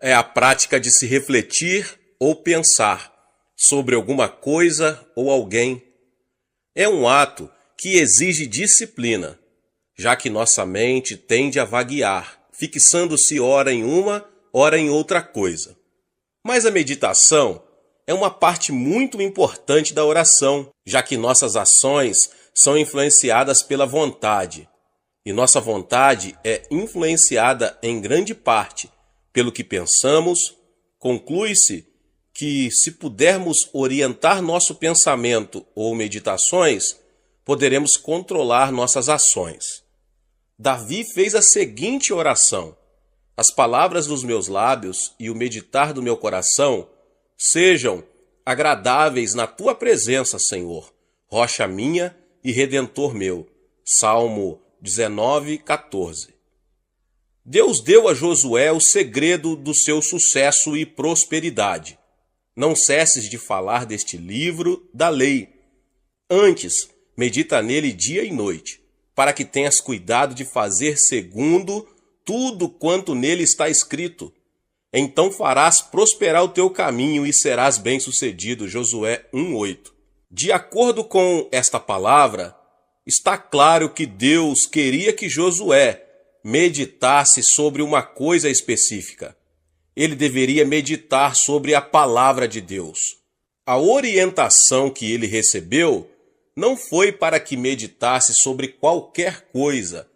é a prática de se refletir ou pensar sobre alguma coisa ou alguém. É um ato que exige disciplina, já que nossa mente tende a vaguear, fixando-se ora em uma, ora em outra coisa. Mas a meditação é uma parte muito importante da oração, já que nossas ações são influenciadas pela vontade, e nossa vontade é influenciada em grande parte pelo que pensamos. Conclui-se que, se pudermos orientar nosso pensamento ou meditações, poderemos controlar nossas ações. Davi fez a seguinte oração: as palavras dos meus lábios e o meditar do meu coração sejam agradáveis na tua presença, Senhor, rocha minha e redentor meu. Salmo 19:14. Deus deu a Josué o segredo do seu sucesso e prosperidade. Não cesses de falar deste livro da lei. Antes, medita nele dia e noite, para que tenhas cuidado de fazer segundo tudo quanto nele está escrito. Então farás prosperar o teu caminho e serás bem-sucedido. Josué 1:8. De acordo com esta palavra, está claro que Deus queria que Josué meditasse sobre uma coisa específica. Ele deveria meditar sobre a palavra de Deus. A orientação que ele recebeu não foi para que meditasse sobre qualquer coisa,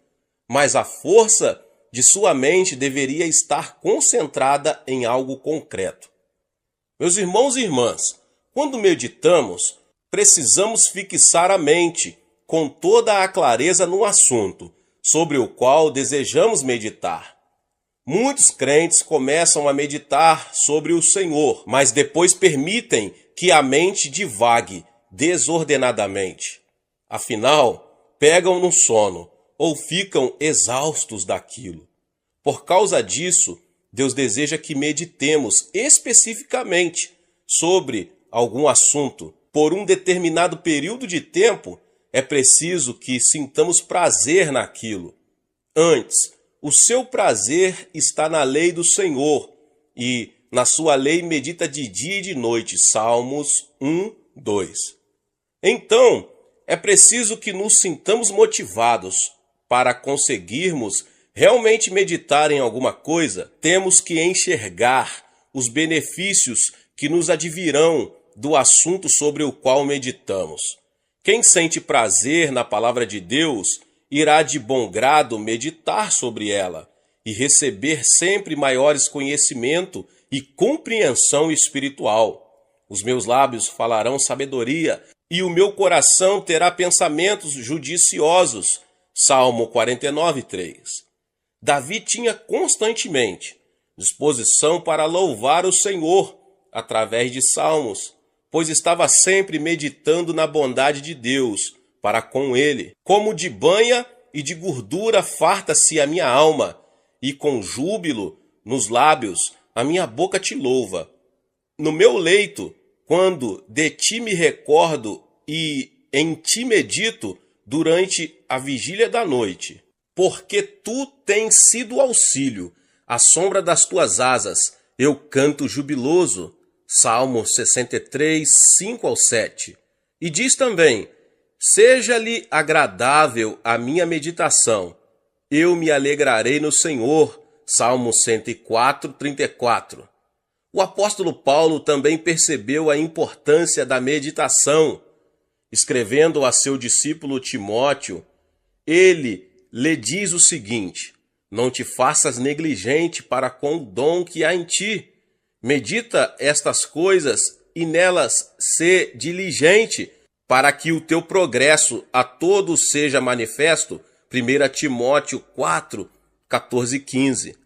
mas a força de sua mente deveria estar concentrada em algo concreto. Meus irmãos e irmãs, quando meditamos, precisamos fixar a mente com toda a clareza no assunto sobre o qual desejamos meditar. Muitos crentes começam a meditar sobre o Senhor, mas depois permitem que a mente divague desordenadamente. Afinal, pegam no sono ou ficam exaustos daquilo. Por causa disso, Deus deseja que meditemos especificamente sobre algum assunto. Por um determinado período de tempo, é preciso que sintamos prazer naquilo. Antes, o seu prazer está na lei do Senhor, e na sua lei medita de dia e de noite. Salmos 1:2. Então, é preciso que nos sintamos motivados. Para conseguirmos realmente meditar em alguma coisa, temos que enxergar os benefícios que nos advirão do assunto sobre o qual meditamos. Quem sente prazer na palavra de Deus irá de bom grado meditar sobre ela e receber sempre maiores conhecimento e compreensão espiritual. Os meus lábios falarão sabedoria e o meu coração terá pensamentos judiciosos. Salmo 49:3. Davi tinha constantemente disposição para louvar o Senhor através de salmos, pois estava sempre meditando na bondade de Deus para com ele. Como de banha e de gordura farta-se a minha alma, e com júbilo nos lábios a minha boca te louva. No meu leito, quando de ti me recordo e em ti medito durante a vigília da noite, porque tu tens sido auxílio, à sombra das tuas asas, eu canto jubiloso. Salmo 63, 5-7. E diz também: seja-lhe agradável a minha meditação, eu me alegrarei no Senhor. Salmo 104, 34. O apóstolo Paulo também percebeu a importância da meditação. Escrevendo a seu discípulo Timóteo, ele lhe diz o seguinte: não te faças negligente para com o dom que há em ti. Medita estas coisas e nelas sê diligente, para que o teu progresso a todos seja manifesto. 1 Timóteo 4, 14 e 15.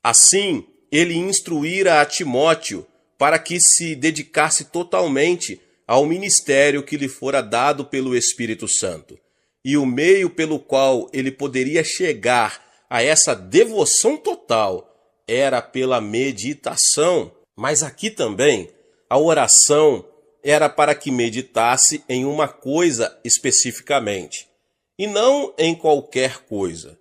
Assim, ele instruíra a Timóteo para que se dedicasse totalmente ao ministério que lhe fora dado pelo Espírito Santo. E o meio pelo qual ele poderia chegar a essa devoção total era pela meditação. Mas aqui também, a oração era para que meditasse em uma coisa especificamente, e não em qualquer coisa.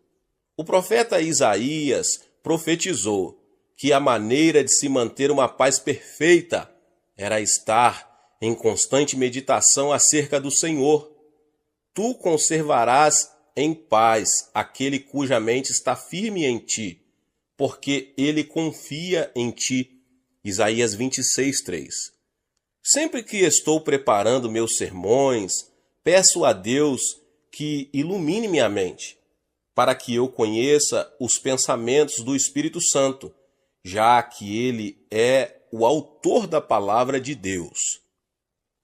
O profeta Isaías profetizou: que a maneira de se manter uma paz perfeita era estar em constante meditação acerca do Senhor. Tu conservarás em paz aquele cuja mente está firme em ti, porque ele confia em ti. Isaías 26:3. Sempre que estou preparando meus sermões, peço a Deus que ilumine minha mente, para que eu conheça os pensamentos do Espírito Santo, já que ele é o autor da palavra de Deus.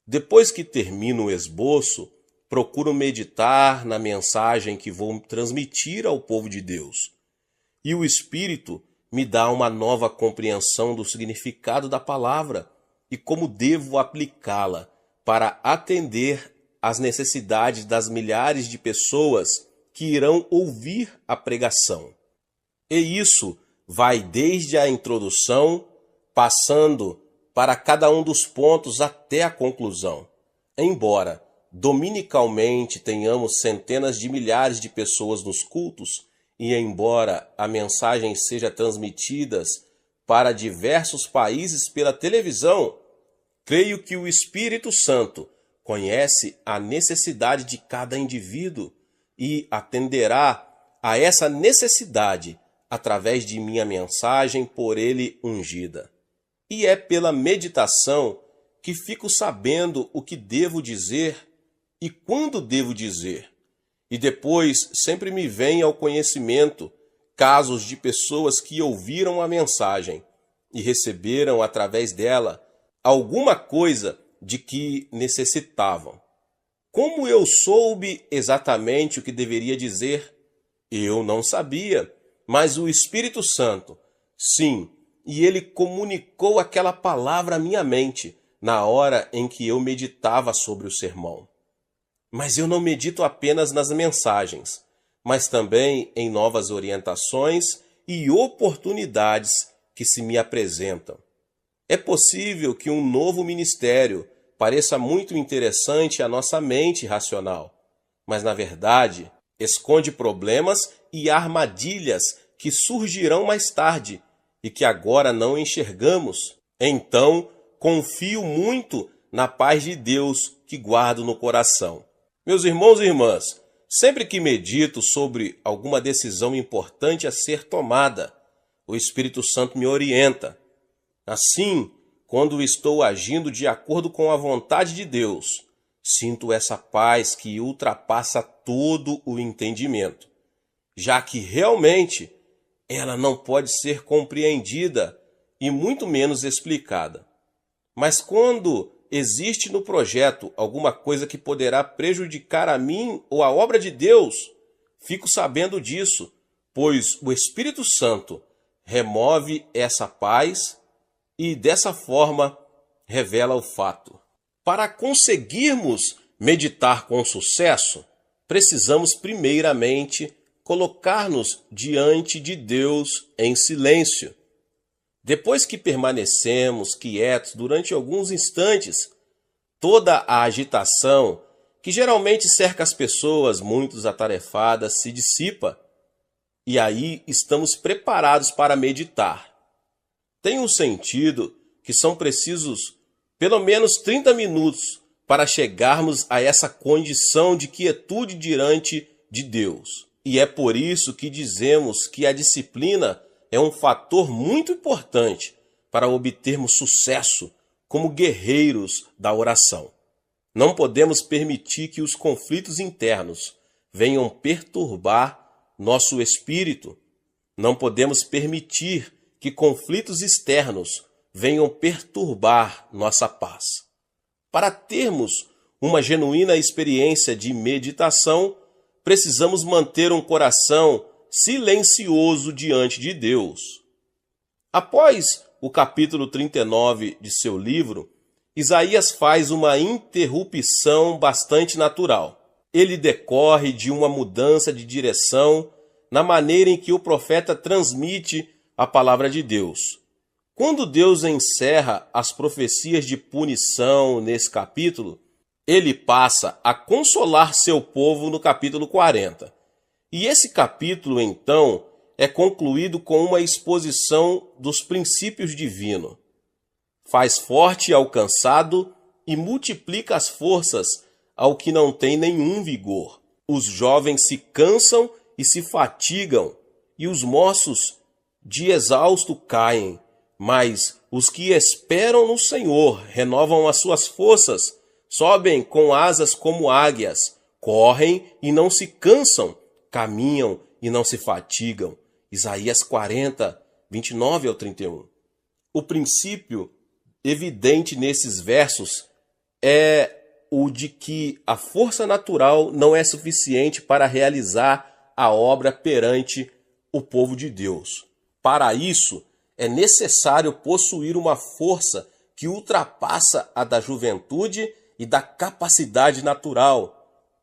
Depois que termino o esboço, procuro meditar na mensagem que vou transmitir ao povo de Deus. E o Espírito me dá uma nova compreensão do significado da palavra e como devo aplicá-la para atender às necessidades das milhares de pessoas que irão ouvir a pregação. E isso vai desde a introdução, passando para cada um dos pontos até a conclusão. Embora dominicalmente tenhamos centenas de milhares de pessoas nos cultos, e embora a mensagem seja transmitida para diversos países pela televisão, creio que o Espírito Santo conhece a necessidade de cada indivíduo e atenderá a essa necessidade através de minha mensagem por ele ungida. E é pela meditação que fico sabendo o que devo dizer e quando devo dizer. E depois sempre me vem ao conhecimento casos de pessoas que ouviram a mensagem e receberam através dela alguma coisa de que necessitavam. Como eu soube exatamente o que deveria dizer? Eu não sabia, mas o Espírito Santo, sim, e ele comunicou aquela palavra à minha mente na hora em que eu meditava sobre o sermão. Mas eu não medito apenas nas mensagens, mas também em novas orientações e oportunidades que se me apresentam. É possível que um novo ministério pareça muito interessante à nossa mente racional, mas na verdade esconde problemas e armadilhas que surgirão mais tarde e que agora não enxergamos. Então, confio muito na paz de Deus que guardo no coração. Meus irmãos e irmãs, sempre que medito sobre alguma decisão importante a ser tomada, o Espírito Santo me orienta. Assim, quando estou agindo de acordo com a vontade de Deus, sinto essa paz que ultrapassa todo o entendimento, já que realmente ela não pode ser compreendida e muito menos explicada. Mas quando existe no projeto alguma coisa que poderá prejudicar a mim ou a obra de Deus, fico sabendo disso, pois o Espírito Santo remove essa paz e dessa forma revela o fato. Para conseguirmos meditar com sucesso, precisamos primeiramente colocar-nos diante de Deus em silêncio. Depois que permanecemos quietos durante alguns instantes, toda a agitação que geralmente cerca as pessoas muito atarefadas se dissipa, e aí estamos preparados para meditar. Tem um sentido que são precisos pelo menos 30 minutos para chegarmos a essa condição de quietude diante de Deus. E é por isso que dizemos que a disciplina é um fator muito importante para obtermos sucesso como guerreiros da oração. Não podemos permitir que os conflitos internos venham perturbar nosso espírito. Não podemos permitir que conflitos externos venham perturbar nossa paz. Para termos uma genuína experiência de meditação, precisamos manter um coração silencioso diante de Deus. Após o capítulo 39 de seu livro, Isaías faz uma interrupção bastante natural. Ele decorre de uma mudança de direção na maneira em que o profeta transmite a palavra de Deus. Quando Deus encerra as profecias de punição nesse capítulo, ele passa a consolar seu povo no capítulo 40. E esse capítulo, então, é concluído com uma exposição dos princípios divinos. Faz forte ao cansado e multiplica as forças ao que não tem nenhum vigor. Os jovens se cansam e se fatigam, e os moços de exausto caem. Mas os que esperam no Senhor renovam as suas forças, sobem com asas como águias, correm e não se cansam, caminham e não se fatigam. Isaías 40, 29 ao 31. O princípio evidente nesses versos é o de que a força natural não é suficiente para realizar a obra perante o povo de Deus. Para isso, é necessário possuir uma força que ultrapassa a da juventude e da capacidade natural.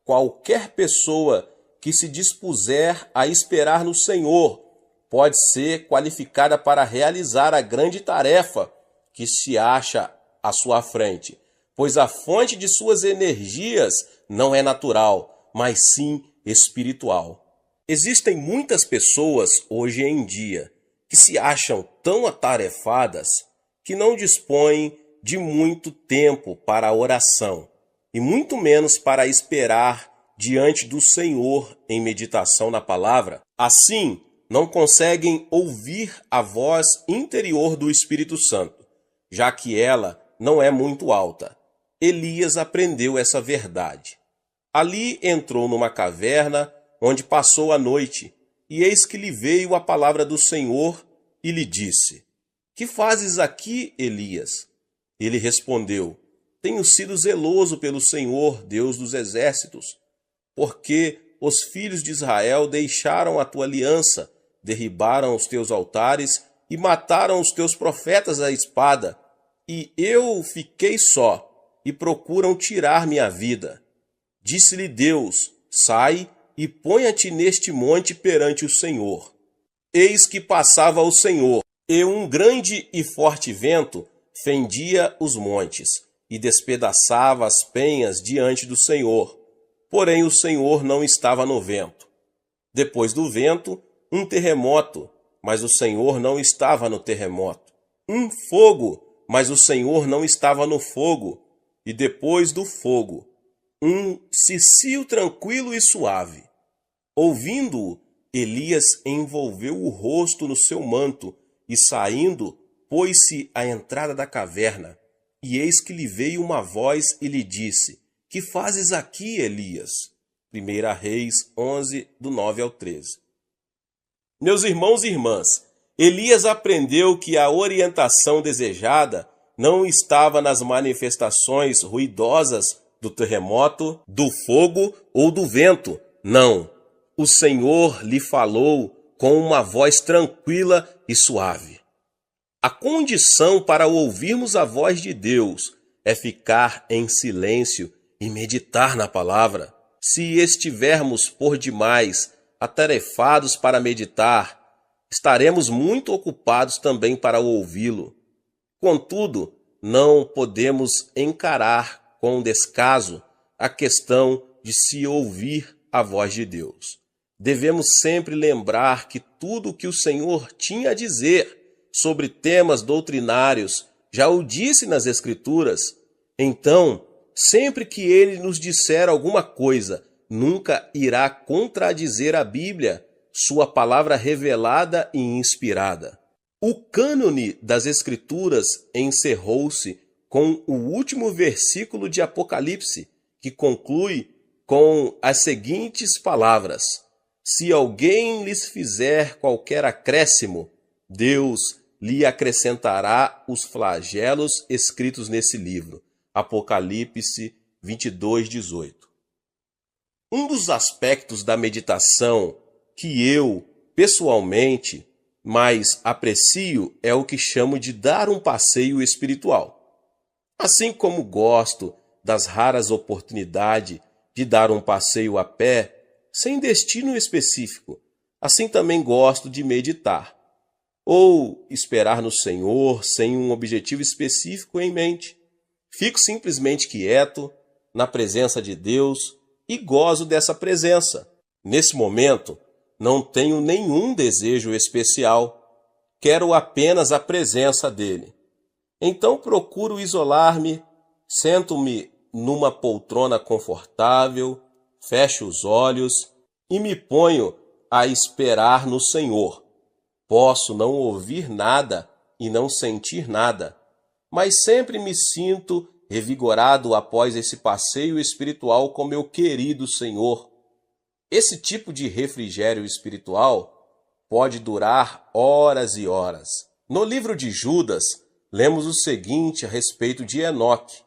Qualquer pessoa que se dispuser a esperar no Senhor pode ser qualificada para realizar a grande tarefa que se acha à sua frente, pois a fonte de suas energias não é natural, mas sim espiritual. Existem muitas pessoas hoje em dia que se acham tão atarefadas que não dispõem de muito tempo para a oração e muito menos para esperar diante do Senhor em meditação na palavra. Assim, não conseguem ouvir a voz interior do Espírito Santo, já que ela não é muito alta. Elias aprendeu essa verdade. Ali entrou numa caverna onde passou a noite, e eis que lhe veio a palavra do Senhor e lhe disse: Que fazes aqui, Elias? Ele respondeu: Tenho sido zeloso pelo Senhor, Deus dos exércitos, porque os filhos de Israel deixaram a tua aliança, derribaram os teus altares e mataram os teus profetas à espada, e eu fiquei só, e procuram tirar minha vida. Disse-lhe Deus: Sai e ponha-te neste monte perante o Senhor. Eis que passava o Senhor, e um grande e forte vento fendia os montes, e despedaçava as penhas diante do Senhor. Porém o Senhor não estava no vento. Depois do vento, um terremoto, mas o Senhor não estava no terremoto. Um fogo, mas o Senhor não estava no fogo. E depois do fogo, um cicio tranquilo e suave. Ouvindo-o, Elias envolveu o rosto no seu manto e, saindo, pôs-se à entrada da caverna. E eis que lhe veio uma voz e lhe disse: Que fazes aqui, Elias? 1 Reis 11, do 9 ao 13. Meus irmãos e irmãs, Elias aprendeu que a orientação desejada não estava nas manifestações ruidosas do terremoto, do fogo ou do vento. Não. O Senhor lhe falou com uma voz tranquila e suave. A condição para ouvirmos a voz de Deus é ficar em silêncio e meditar na palavra. Se estivermos por demais atarefados para meditar, estaremos muito ocupados também para ouvi-lo. Contudo, não podemos encarar com descaso a questão de se ouvir a voz de Deus. Devemos sempre lembrar que tudo o que o Senhor tinha a dizer sobre temas doutrinários já o disse nas Escrituras. Então, sempre que ele nos disser alguma coisa, nunca irá contradizer a Bíblia, sua palavra revelada e inspirada. O cânone das Escrituras encerrou-se com o último versículo de Apocalipse, que conclui com as seguintes palavras: Se alguém lhes fizer qualquer acréscimo, Deus lhe acrescentará os flagelos escritos nesse livro. Apocalipse 22, 18. Um dos aspectos da meditação que eu, pessoalmente, mais aprecio é o que chamo de dar um passeio espiritual. Assim como gosto das raras oportunidades de dar um passeio a pé, sem destino específico, assim também gosto de meditar, ou esperar no Senhor sem um objetivo específico em mente. Fico simplesmente quieto, na presença de Deus, e gozo dessa presença. Nesse momento, não tenho nenhum desejo especial. Quero apenas a presença dele. Então procuro isolar-me, sento-me numa poltrona confortável, fecho os olhos e me ponho a esperar no Senhor. Posso não ouvir nada e não sentir nada, mas sempre me sinto revigorado após esse passeio espiritual com meu querido Senhor. Esse tipo de refrigério espiritual pode durar horas e horas. No livro de Judas, lemos o seguinte a respeito de Enoque.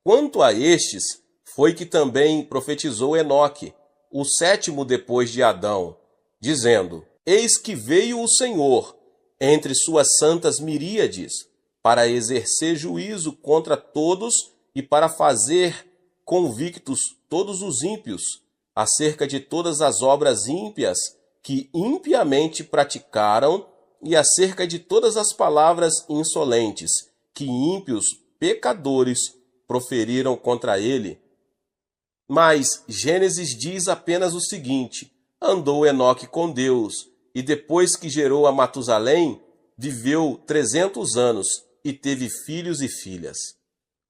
Quanto a estes, foi que também profetizou Enoque, o sétimo depois de Adão, dizendo: Eis que veio o Senhor entre suas santas miríades, para exercer juízo contra todos e para fazer convictos todos os ímpios, acerca de todas as obras ímpias que impiamente praticaram e acerca de todas as palavras insolentes que ímpios pecadores proferiram contra ele. Mas Gênesis diz apenas o seguinte: andou Enoque com Deus, e depois que gerou a Matusalém, viveu 300 anos e teve filhos e filhas.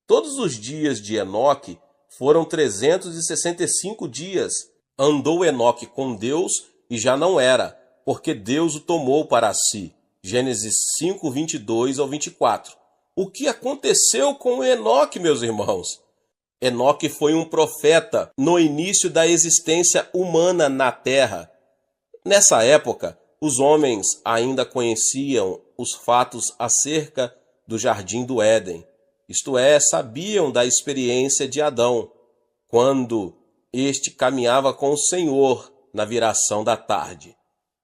Todos os dias de Enoque foram 365 dias. Andou Enoque com Deus e já não era, porque Deus o tomou para si. Gênesis 5, 22 ao 24. O que aconteceu com Enoque, meus irmãos? Enoque foi um profeta no início da existência humana na terra. Nessa época, os homens ainda conheciam os fatos acerca do jardim do Éden. Isto é, sabiam da experiência de Adão, quando este caminhava com o Senhor na viração da tarde.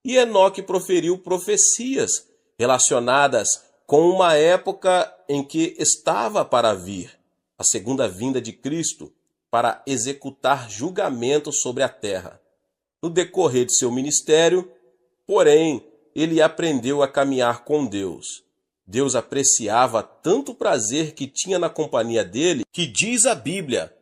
E Enoque proferiu profecias relacionadas com uma época em que estava para vir, a segunda vinda de Cristo, para executar julgamento sobre a terra. No decorrer de seu ministério, porém, ele aprendeu a caminhar com Deus. Deus apreciava tanto o prazer que tinha na companhia dele, que diz a Bíblia,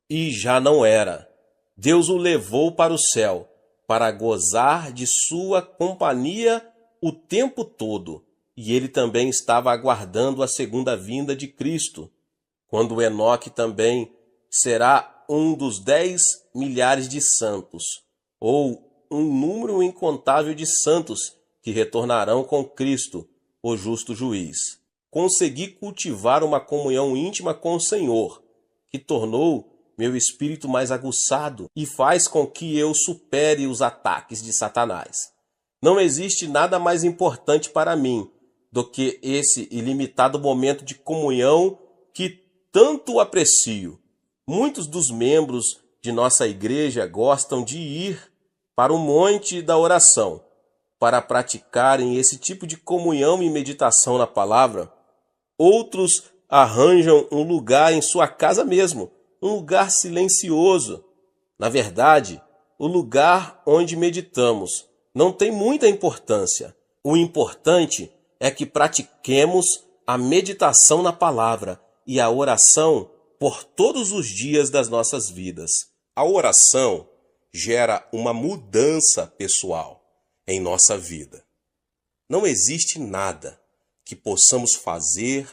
e já não era. Deus o levou para o céu, para gozar de sua companhia o tempo todo, e ele também estava aguardando a segunda vinda de Cristo, quando Enoque também será um dos 10 milhares de santos, ou um número incontável de santos que retornarão com Cristo, o justo juiz. Consegui cultivar uma comunhão íntima com o Senhor, que tornou meu espírito mais aguçado e faz com que eu supere os ataques de Satanás. Não existe nada mais importante para mim do que esse ilimitado momento de comunhão que tanto aprecio. Muitos dos membros de nossa igreja gostam de ir para o monte da oração para praticarem esse tipo de comunhão e meditação na palavra. Outros arranjam um lugar em sua casa mesmo, um lugar silencioso. Na verdade, o lugar onde meditamos não tem muita importância. O importante é que pratiquemos a meditação na palavra e a oração por todos os dias das nossas vidas. A oração gera uma mudança pessoal em nossa vida. Não existe nada que possamos fazer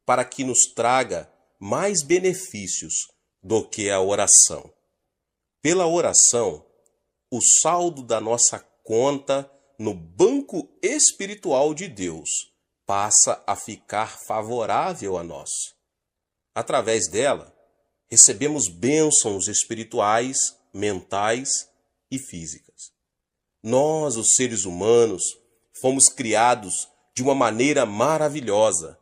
para que nos traga mais benefícios do que a oração. Pela oração, o saldo da nossa conta no banco espiritual de Deus passa a ficar favorável a nós. Através dela, recebemos bênçãos espirituais, mentais e físicas. Nós, os seres humanos, fomos criados de uma maneira maravilhosa.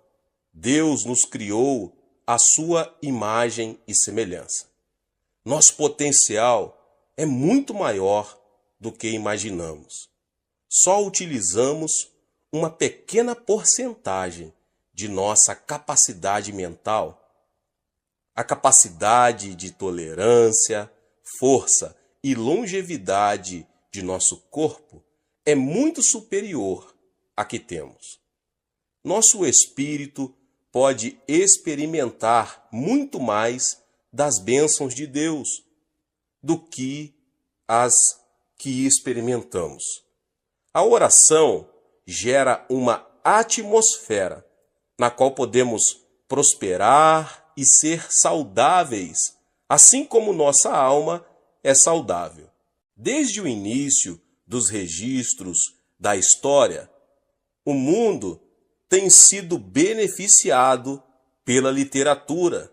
Deus nos criou à sua imagem e semelhança. Nosso potencial é muito maior do que imaginamos. Só utilizamos uma pequena porcentagem de nossa capacidade mental. A capacidade de tolerância, força e longevidade de nosso corpo é muito superior à que temos. Nosso espírito pode experimentar muito mais das bênçãos de Deus do que as que experimentamos. A oração gera uma atmosfera na qual podemos prosperar e ser saudáveis, assim como nossa alma é saudável. Desde o início dos registros da história, o mundo tem sido beneficiado pela literatura.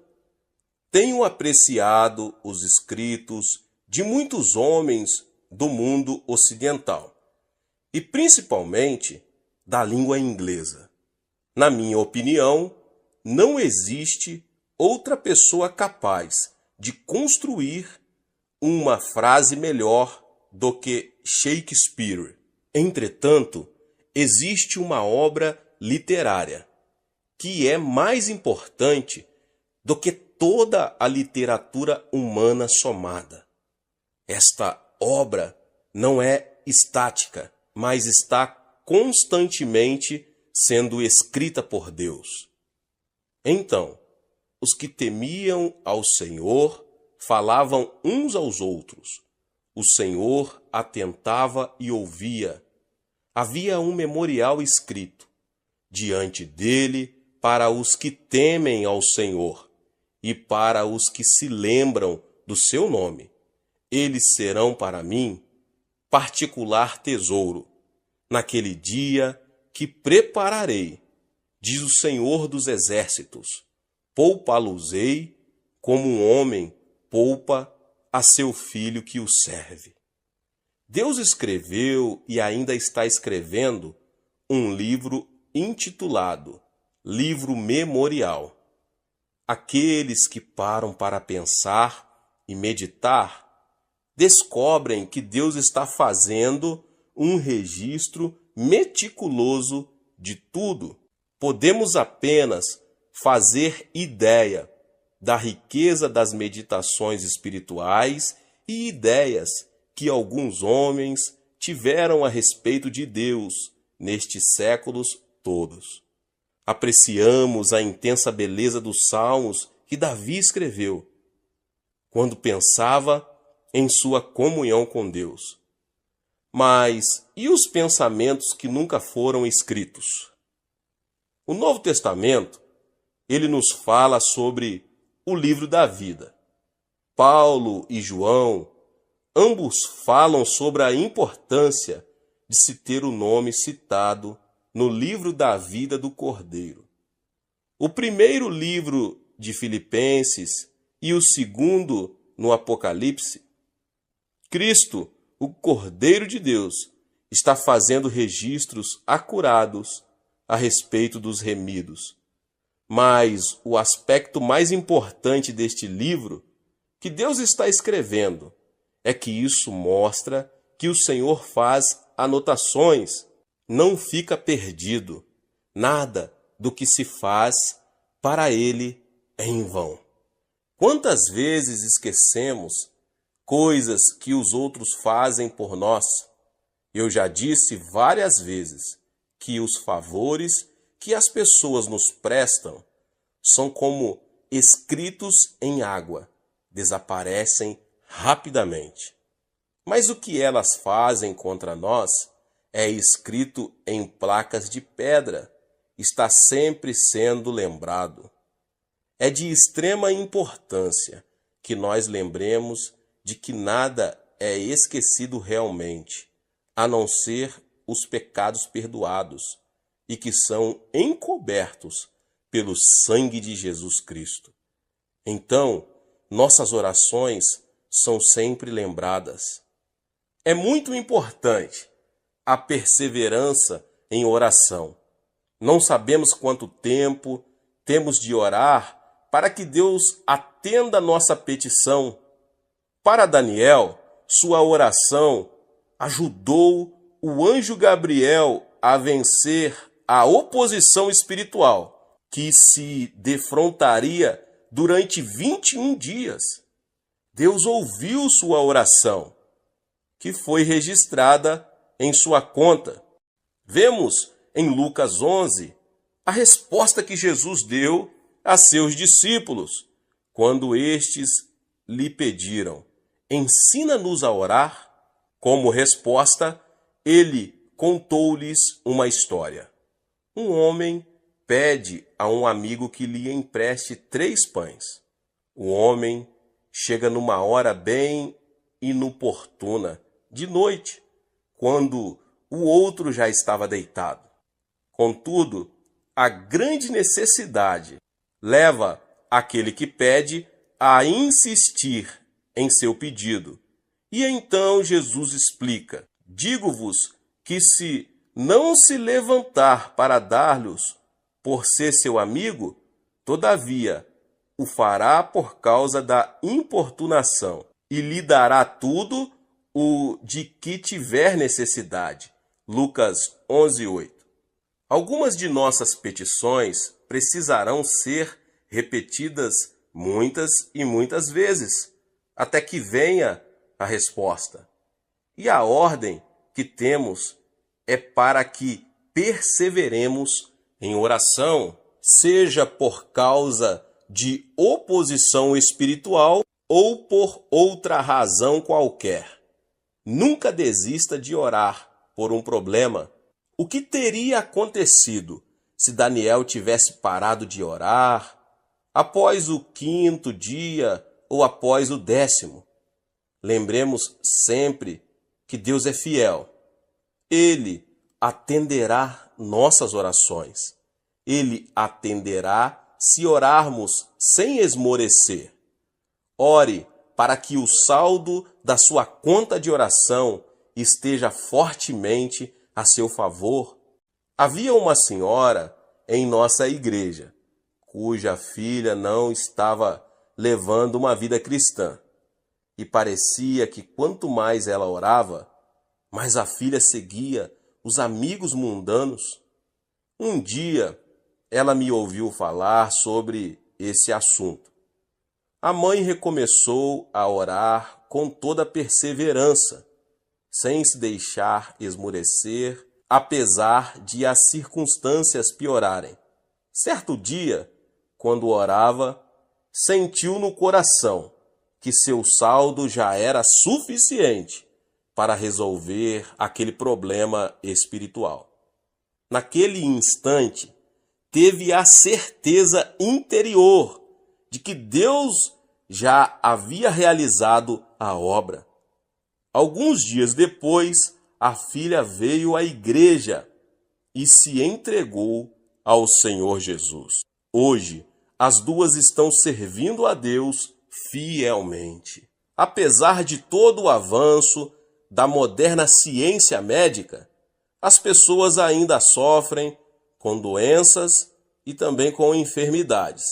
Tenho apreciado os escritos de muitos homens do mundo ocidental, e principalmente da língua inglesa. Na minha opinião, não existe outra pessoa capaz de construir uma frase melhor do que Shakespeare. Entretanto, existe uma obra literária que é mais importante do que toda a literatura humana somada. Esta obra não é estática, mas está constantemente sendo escrita por Deus. Então, os que temiam ao Senhor falavam uns aos outros. O Senhor atentava e ouvia. Havia um memorial escrito diante dele para os que temem ao Senhor e para os que se lembram do seu nome. Eles serão para mim particular tesouro, naquele dia que prepararei, diz o Senhor dos Exércitos. Poupá-los-ei como um homem poupa a seu filho que o serve. Deus escreveu e ainda está escrevendo um livro intitulado Livro Memorial. Aqueles que param para pensar e meditar descobrem que Deus está fazendo um registro meticuloso de tudo. Podemos apenas fazer ideia da riqueza das meditações espirituais e ideias que alguns homens tiveram a respeito de Deus nestes séculos todos. Apreciamos a intensa beleza dos salmos que Davi escreveu quando pensava em sua comunhão com Deus. Mas e os pensamentos que nunca foram escritos? O Novo Testamento, ele nos fala sobre o livro da vida. Paulo e João, ambos falam sobre a importância de se ter o nome citado no livro da vida do Cordeiro. O primeiro livro de Filipenses e o segundo no Apocalipse, Cristo, o Cordeiro de Deus, está fazendo registros acurados a respeito dos remidos. Mas o aspecto mais importante deste livro que Deus está escrevendo é que isso mostra que o Senhor faz anotações, não fica perdido. Nada do que se faz para Ele é em vão. Quantas vezes esquecemos coisas que os outros fazem por nós? Eu já disse várias vezes que os favores que as pessoas nos prestam são como escritos em água, desaparecem rapidamente. Mas o que elas fazem contra nós é escrito em placas de pedra, está sempre sendo lembrado. É de extrema importância que nós lembremos de que nada é esquecido realmente, a não ser os pecados perdoados e que são encobertos pelo sangue de Jesus Cristo. Então, nossas orações são sempre lembradas. É muito importante a perseverança em oração. Não sabemos quanto tempo temos de orar para que Deus atenda a nossa petição. Para Daniel, sua oração ajudou o anjo Gabriel a vencer a oposição espiritual que se defrontaria durante 21 dias. Deus ouviu sua oração, que foi registrada em sua conta. Vemos em Lucas 11 a resposta que Jesus deu a seus discípulos quando estes lhe pediram: ensina-nos a orar. Como resposta, ele contou-lhes uma história. Um homem pede a um amigo que lhe empreste 3 pães. O homem chega numa hora bem inoportuna, de noite, quando o outro já estava deitado. Contudo, a grande necessidade leva aquele que pede a insistir em seu pedido. E então Jesus explica: digo-vos que se não se levantar para dar-lhes por ser seu amigo, todavia o fará por causa da importunação, e lhe dará tudo o de que tiver necessidade. Lucas 11:8. Algumas de nossas petições precisarão ser repetidas muitas e muitas vezes, até que venha a resposta. E a ordem que temos é para que perseveremos em oração, seja por causa de oposição espiritual ou por outra razão qualquer. Nunca desista de orar por um problema. O que teria acontecido se Daniel tivesse parado de orar após o 5º dia ou após o 10º? Lembremos sempre que Deus é fiel. Ele atenderá nossas orações. Ele atenderá se orarmos sem esmorecer. Ore para que o saldo da sua conta de oração esteja fortemente a seu favor. Havia uma senhora em nossa igreja, cuja filha não estava levando uma vida cristã. E parecia que quanto mais ela orava, mais a filha seguia os amigos mundanos. Um dia, ela me ouviu falar sobre esse assunto. A mãe recomeçou a orar com toda perseverança, sem se deixar esmorecer, apesar de as circunstâncias piorarem. Certo dia, quando orava, sentiu no coração que seu saldo já era suficiente para resolver aquele problema espiritual. Naquele instante, teve a certeza interior de que Deus já havia realizado a obra. Alguns dias depois, a filha veio à igreja e se entregou ao Senhor Jesus. Hoje, as duas estão servindo a Deus fielmente. Apesar de todo o avanço da moderna ciência médica, as pessoas ainda sofrem com doenças e também com enfermidades.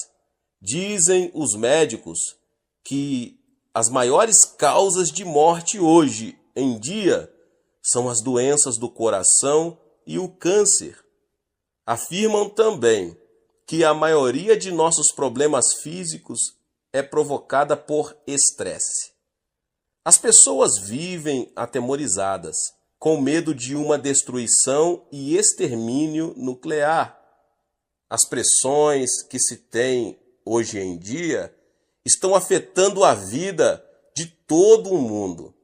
Dizem os médicos que as maiores causas de morte hoje em dia são as doenças do coração e o câncer. Afirmam também que a maioria de nossos problemas físicos é provocada por estresse. As pessoas vivem atemorizadas, com medo de uma destruição e extermínio nuclear. As pressões que se tem hoje em dia estão afetando a vida de todo o mundo,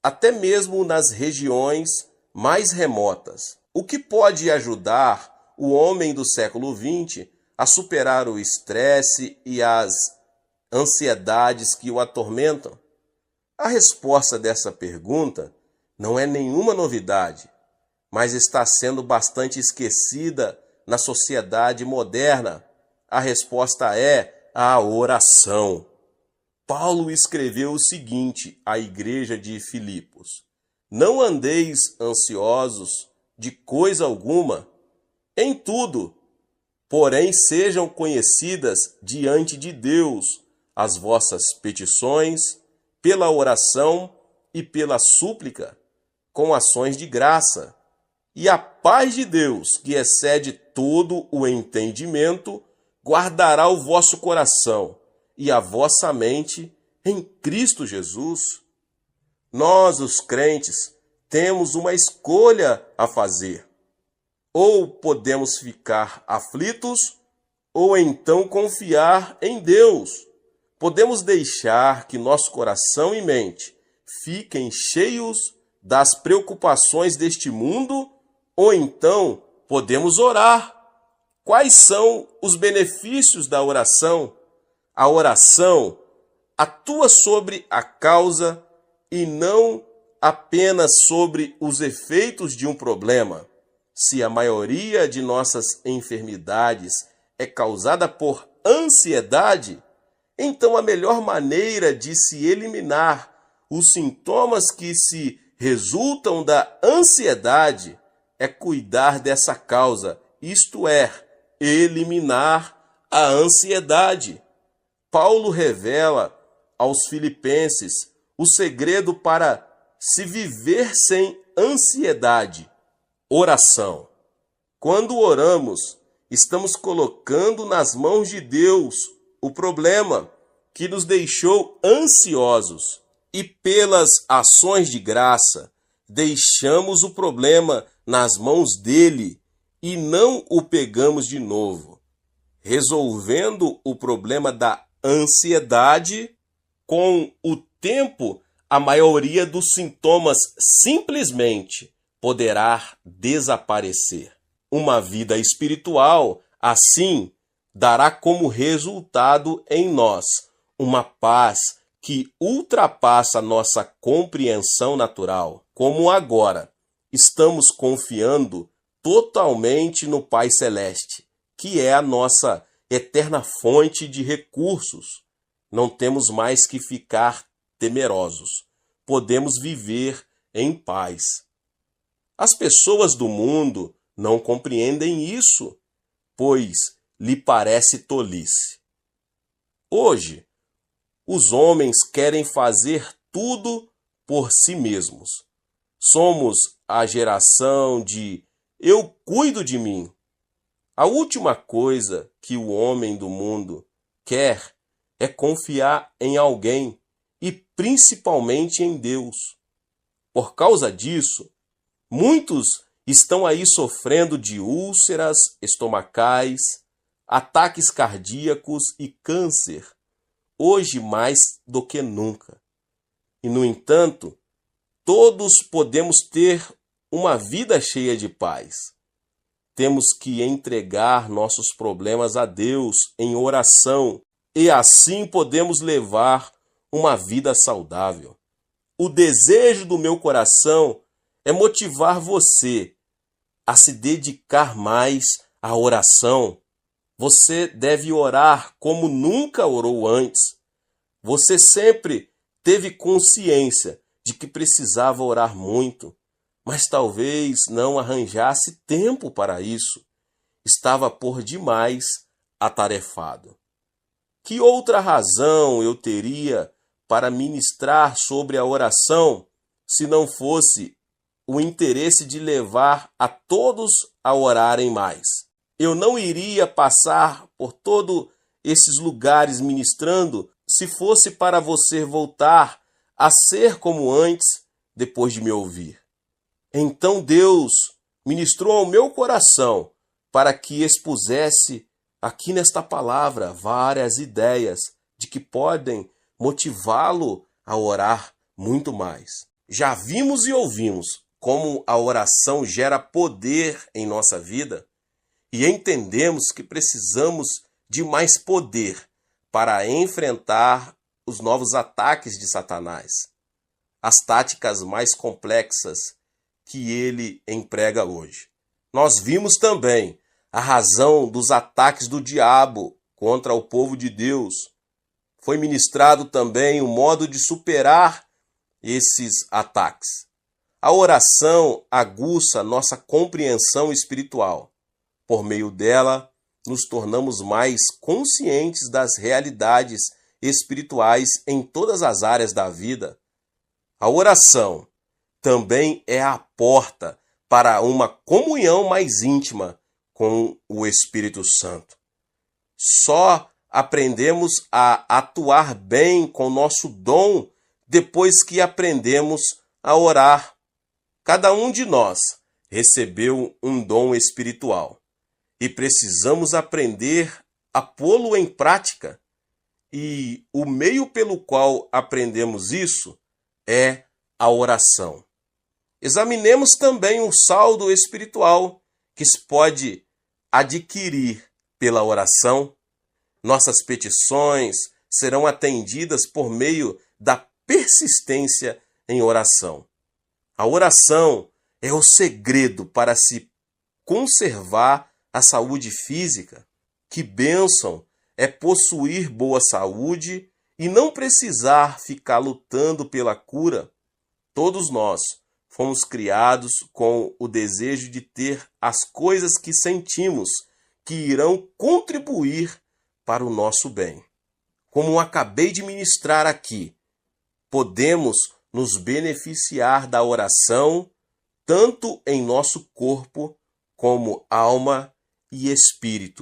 até mesmo nas regiões mais remotas. O que pode ajudar o homem do século XX a superar o estresse e as ansiedades que o atormentam? A resposta dessa pergunta não é nenhuma novidade, mas está sendo bastante esquecida na sociedade moderna. A resposta é a oração. Paulo escreveu o seguinte à igreja de Filipos: não andeis ansiosos de coisa alguma, em tudo, porém sejam conhecidas diante de Deus as vossas petições, pela oração e pela súplica, com ações de graça. E a paz de Deus, que excede todo o entendimento, guardará o vosso coração e a vossa mente em Cristo Jesus. Nós, os crentes, temos uma escolha a fazer. Ou podemos ficar aflitos, ou então confiar em Deus. Podemos deixar que nosso coração e mente fiquem cheios das preocupações deste mundo, ou então podemos orar. Quais são os benefícios da oração? A oração atua sobre a causa e não apenas sobre os efeitos de um problema. Se a maioria de nossas enfermidades é causada por ansiedade, então a melhor maneira de se eliminar os sintomas que se resultam da ansiedade é cuidar dessa causa, isto é, eliminar a ansiedade. Paulo revela aos Filipenses o segredo para se viver sem ansiedade: oração. Quando oramos, estamos colocando nas mãos de Deus o problema que nos deixou ansiosos, e pelas ações de graça, deixamos o problema nas mãos dele e não o pegamos de novo, resolvendo o problema da ansiedade. Com o tempo, a maioria dos sintomas simplesmente poderá desaparecer. Uma vida espiritual, assim, dará como resultado em nós uma paz que ultrapassa nossa compreensão natural. Como agora estamos confiando totalmente no Pai Celeste, que é a nossa eterna fonte de recursos, não temos mais que ficar temerosos. Podemos viver em paz. As pessoas do mundo não compreendem isso, pois lhe parece tolice. Hoje, os homens querem fazer tudo por si mesmos. Somos a geração de eu cuido de mim. A última coisa que o homem do mundo quer é confiar em alguém e principalmente em Deus. Por causa disso, muitos estão aí sofrendo de úlceras estomacais, ataques cardíacos e câncer, hoje mais do que nunca. E, no entanto, todos podemos ter uma vida cheia de paz. Temos que entregar nossos problemas a Deus em oração e assim podemos levar uma vida saudável. O desejo do meu coração é motivar você a se dedicar mais à oração. Você deve orar como nunca orou antes. Você sempre teve consciência de que precisava orar muito, mas talvez não arranjasse tempo para isso. Estava por demais atarefado. Que outra razão eu teria para ministrar sobre a oração se não fosse o interesse de levar a todos a orarem mais? Eu não iria passar por todos esses lugares ministrando se fosse para você voltar a ser como antes depois de me ouvir. Então Deus ministrou ao meu coração para que expusesse aqui nesta palavra várias ideias de que podem motivá-lo a orar muito mais. Já vimos e ouvimos como a oração gera poder em nossa vida e entendemos que precisamos de mais poder para enfrentar os novos ataques de Satanás, as táticas mais complexas que ele emprega hoje. Nós vimos também a razão dos ataques do diabo contra o povo de Deus. Foi ministrado também o modo de superar esses ataques. A oração aguça nossa compreensão espiritual. Por meio dela, nos tornamos mais conscientes das realidades espirituais em todas as áreas da vida. A oração também é a porta para uma comunhão mais íntima com o Espírito Santo. Só aprendemos a atuar bem com nosso dom depois que aprendemos a orar. Cada um de nós recebeu um dom espiritual e precisamos aprender a pô-lo em prática. E o meio pelo qual aprendemos isso é a oração. Examinemos também o saldo espiritual que se pode adquirir pela oração. Nossas petições serão atendidas por meio da persistência em oração. A oração é o segredo para se conservar a saúde física. Que bênção é possuir boa saúde e não precisar ficar lutando pela cura. Todos nós fomos criados com o desejo de ter as coisas que sentimos que irão contribuir para o nosso bem. Como acabei de ministrar aqui, podemos nos beneficiar da oração tanto em nosso corpo como alma e espírito.